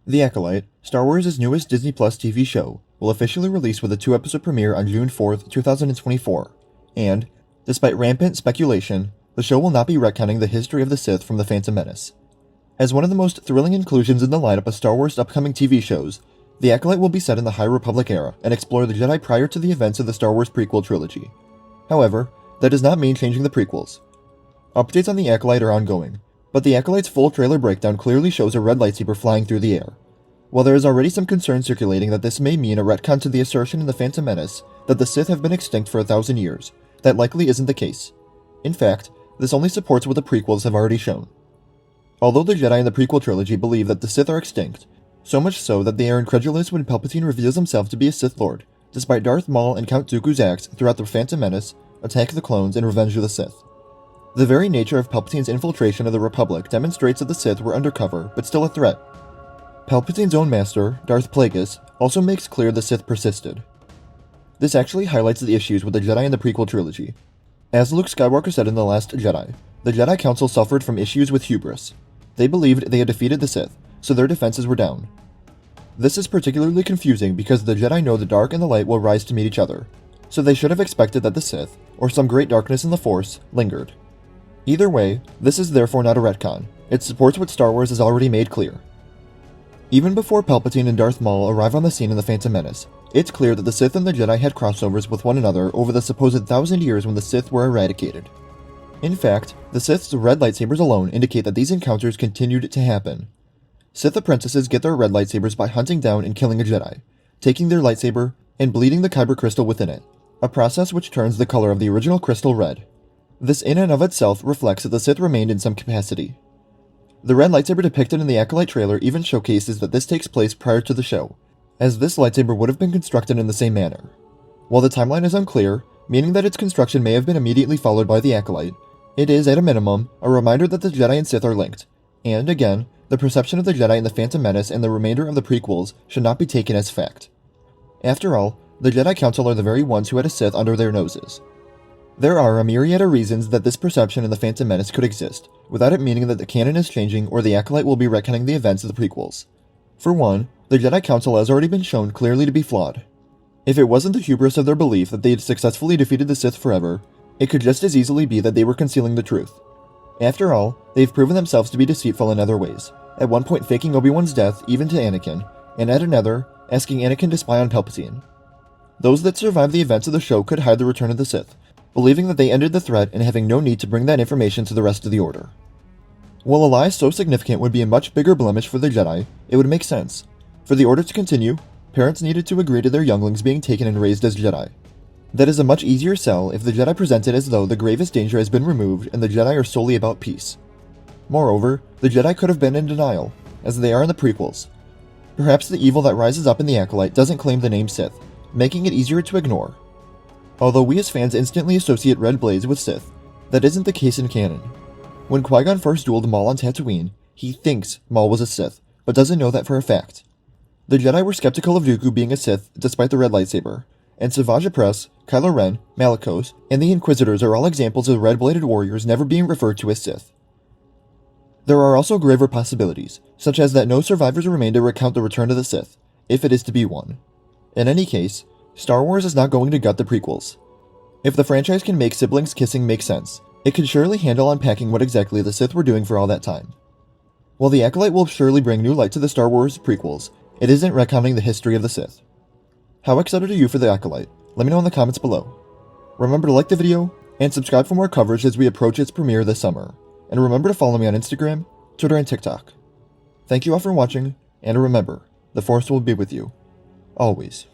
The Acolyte, Star Wars' newest Disney Plus TV show, will officially release with a 2-episode premiere on June 4th, 2024, and, despite rampant speculation, the show will not be retconning the history of the Sith from the Phantom Menace. As one of the most thrilling inclusions in the lineup of Star Wars' upcoming TV shows, The Acolyte will be set in the High Republic era and explore the Jedi prior to the events of the Star Wars prequel trilogy. However, that does not mean changing the prequels. Updates on The Acolyte are ongoing, but The Acolyte's full trailer breakdown clearly shows a red lightsaber flying through the air. While there is already some concern circulating that this may mean a retcon to the assertion in the Phantom Menace that the Sith have been extinct for 1,000 years, that likely isn't the case. In fact, this only supports what the prequels have already shown. Although the Jedi in the prequel trilogy believe that the Sith are extinct, so much so that they are incredulous when Palpatine reveals himself to be a Sith Lord, despite Darth Maul and Count Dooku's acts throughout the Phantom Menace, Attack of the Clones, and Revenge of the Sith. The very nature of Palpatine's infiltration of the Republic demonstrates that the Sith were undercover, but still a threat. Palpatine's own master, Darth Plagueis, also makes clear the Sith persisted. This actually highlights the issues with the Jedi in the prequel trilogy. As Luke Skywalker said in The Last Jedi, the Jedi Council suffered from issues with hubris. They believed they had defeated the Sith, so their defenses were down. This is particularly confusing because the Jedi know the dark and the light will rise to meet each other, so they should have expected that the Sith, or some great darkness in the Force, lingered. Either way, this is therefore not a retcon. It supports what Star Wars has already made clear. Even before Palpatine and Darth Maul arrive on the scene in the Phantom Menace, it's clear that the Sith and the Jedi had crossovers with one another over the supposed 1,000 years when the Sith were eradicated. In fact, the Sith's red lightsabers alone indicate that these encounters continued to happen. Sith apprentices get their red lightsabers by hunting down and killing a Jedi, taking their lightsaber, and bleeding the kyber crystal within it, a process which turns the color of the original crystal red. This in and of itself reflects that the Sith remained in some capacity. The red lightsaber depicted in the Acolyte trailer even showcases that this takes place prior to the show, as this lightsaber would have been constructed in the same manner. While the timeline is unclear, meaning that its construction may have been immediately followed by the Acolyte, it is, at a minimum, a reminder that the Jedi and Sith are linked, and, again, the perception of the Jedi in the Phantom Menace and the remainder of the prequels should not be taken as fact. After all, the Jedi Council are the very ones who had a Sith under their noses. There are a myriad of reasons that this perception in the Phantom Menace could exist, without it meaning that the canon is changing or the Acolyte will be retconning the events of the prequels. For one, the Jedi Council has already been shown clearly to be flawed. If it wasn't the hubris of their belief that they had successfully defeated the Sith forever, it could just as easily be that they were concealing the truth. After all, they've proven themselves to be deceitful in other ways, at one point faking Obi-Wan's death even to Anakin, and at another, asking Anakin to spy on Palpatine. Those that survive the events of the show could hide the return of the Sith, believing that they ended the threat and having no need to bring that information to the rest of the Order. While a lie so significant would be a much bigger blemish for the Jedi, it would make sense. For the Order to continue, parents needed to agree to their younglings being taken and raised as Jedi. That is a much easier sell if the Jedi present it as though the gravest danger has been removed and the Jedi are solely about peace. Moreover, the Jedi could have been in denial, as they are in the prequels. Perhaps the evil that rises up in the Acolyte doesn't claim the name Sith, making it easier to ignore. Although we as fans instantly associate red blades with Sith, that isn't the case in canon. When Qui-Gon first dueled Maul on Tatooine, he thinks Maul was a Sith, but doesn't know that for a fact. The Jedi were skeptical of Dooku being a Sith despite the red lightsaber, and Savage Opress, Kylo Ren, Malicos, and the Inquisitors are all examples of red-bladed warriors never being referred to as Sith. There are also graver possibilities, such as that no survivors remain to recount the return of the Sith, if it is to be one. In any case, Star Wars is not going to gut the prequels. If the franchise can make siblings kissing make sense, it could surely handle unpacking what exactly the Sith were doing for all that time. While the Acolyte will surely bring new light to the Star Wars prequels, it isn't retconning the history of the Sith. How excited are you for the Acolyte? Let me know in the comments below. Remember to like the video, and subscribe for more coverage as we approach its premiere this summer. And remember to follow me on Instagram, Twitter, and TikTok. Thank you all for watching, and remember, the Force will be with you. Always.